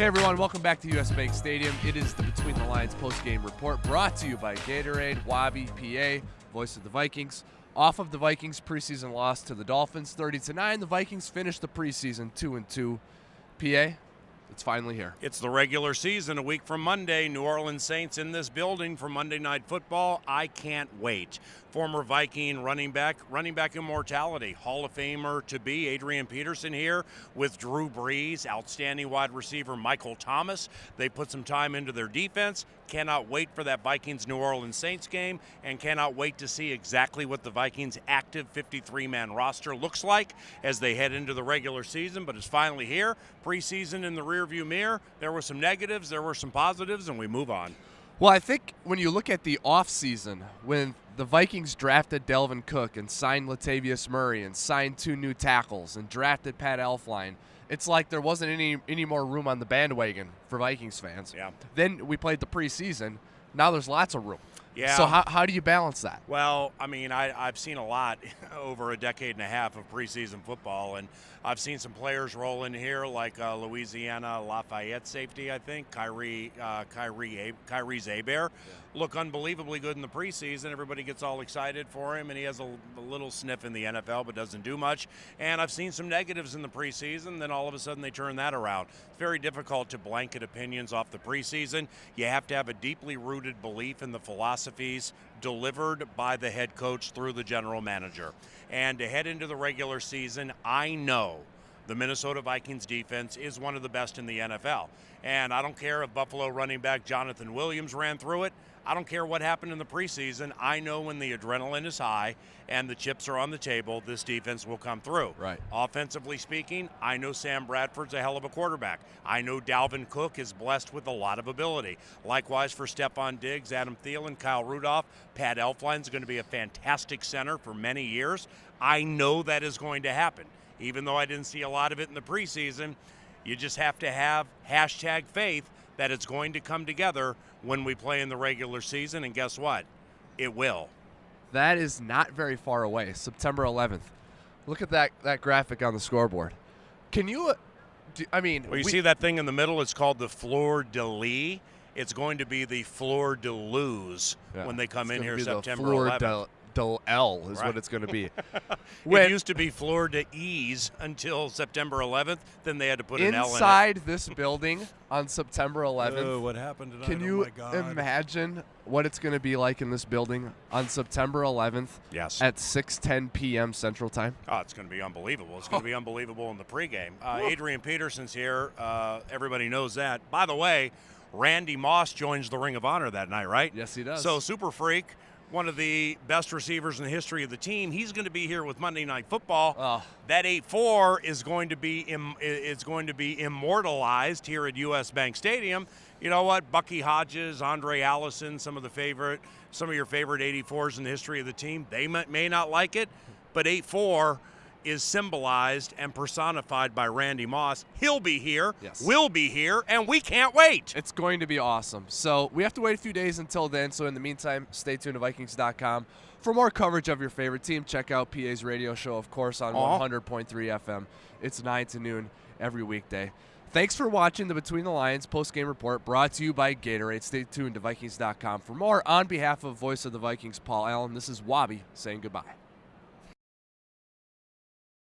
Hey everyone, welcome back to US Bank Stadium. It is the Between the Lines post-game report brought to you by Gatorade, Wabi, PA, voice of the Vikings. Off of the Vikings' preseason loss to the Dolphins, 30-9, the Vikings finished the preseason 2-2. PA, it's finally here. It's the regular season, a week from Monday. New Orleans Saints in this building for Monday Night Football. I can't wait. Former Viking running back immortality, Hall of Famer to be, Adrian Peterson here with Drew Brees, outstanding wide receiver Michael Thomas. They put some time into their defense. Cannot wait for that Vikings-New Orleans Saints game, and cannot wait to see exactly what the Vikings' active 53-man roster looks like as they head into the regular season, but it's finally here. Preseason in the rearview mirror. There were some negatives, there were some positives, and we move on. Well, I think when you look at the offseason, when the Vikings drafted Delvin Cook and signed Latavius Murray and signed 2 new tackles and drafted Pat Elflein, it's like there wasn't any more room on the bandwagon for Vikings fans. Yeah. Then we played the preseason. Now there's lots of room. Yeah. So how do you balance that? Well, I mean, I've seen a lot over a decade and a half of preseason football, and I've seen some players roll in here like Louisiana Lafayette safety, I think, Kyrie Zaber, look unbelievably good in the preseason. Everybody gets all excited for him, and he has a little sniff in the NFL but doesn't do much. And I've seen some negatives in the preseason, then all of a sudden they turn that around. It's very difficult to blanket opinions off the preseason. You have to have a deeply rooted belief in the philosophies delivered by the head coach through the general manager. And to head into the regular season, I know the Minnesota Vikings defense is one of the best in the NFL. And I don't care if Buffalo running back Jonathan Williams ran through it. I don't care what happened in the preseason. I know when the adrenaline is high and the chips are on the table, this defense will come through. Right. Offensively speaking, I know Sam Bradford's a hell of a quarterback. I know Dalvin Cook is blessed with a lot of ability. Likewise for Stephon Diggs, Adam Thielen, Kyle Rudolph. Pat Elflein's going to be a fantastic center for many years. I know that is going to happen. Even though I didn't see a lot of it in the preseason, you just have to have #faith that it's going to come together when we play in the regular season, and guess what? It will. That is not very far away, September 11th. Look at that graphic on the scoreboard. Can you Well, you see that thing in the middle? It's called the Fleur de Lis. It's going to be the Fleur de Luz when they come in here September 11th. L is what it's going to be. It used to be Fleur de Ease until September 11th. Then they had to put an L in it. Inside this building on September 11th. Oh, what happened tonight? Can you imagine what it's going to be like in this building on September 11th? Yes. At 6:10 p.m. Central Time? Oh, it's going to be unbelievable. It's going to be unbelievable in the pregame. Adrian Peterson's here. Everybody knows that. By the way, Randy Moss joins the Ring of Honor that night, right? Yes, he does. So Super Freak, one of the best receivers in the history of the team, he's going to be here with Monday Night Football. Oh. That 8-4 is going to be immortalized here at US Bank Stadium. You know what? Bucky Hodges, Andre Allison, some of your favorite 84s in the history of the team, they may not like it, but 8-4 is symbolized and personified by Randy Moss. He'll be here, we'll be here, and we can't wait. It's going to be awesome. So we have to wait a few days until then. So in the meantime, stay tuned to Vikings.com for more coverage of your favorite team. Check out PA's radio show, of course, on 100.3 FM. It's 9 to noon every weekday. Thanks for watching the Between the Lines post-game report brought to you by Gatorade. Stay tuned to Vikings.com for more. On behalf of Voice of the Vikings, Paul Allen, this is Wabi saying goodbye.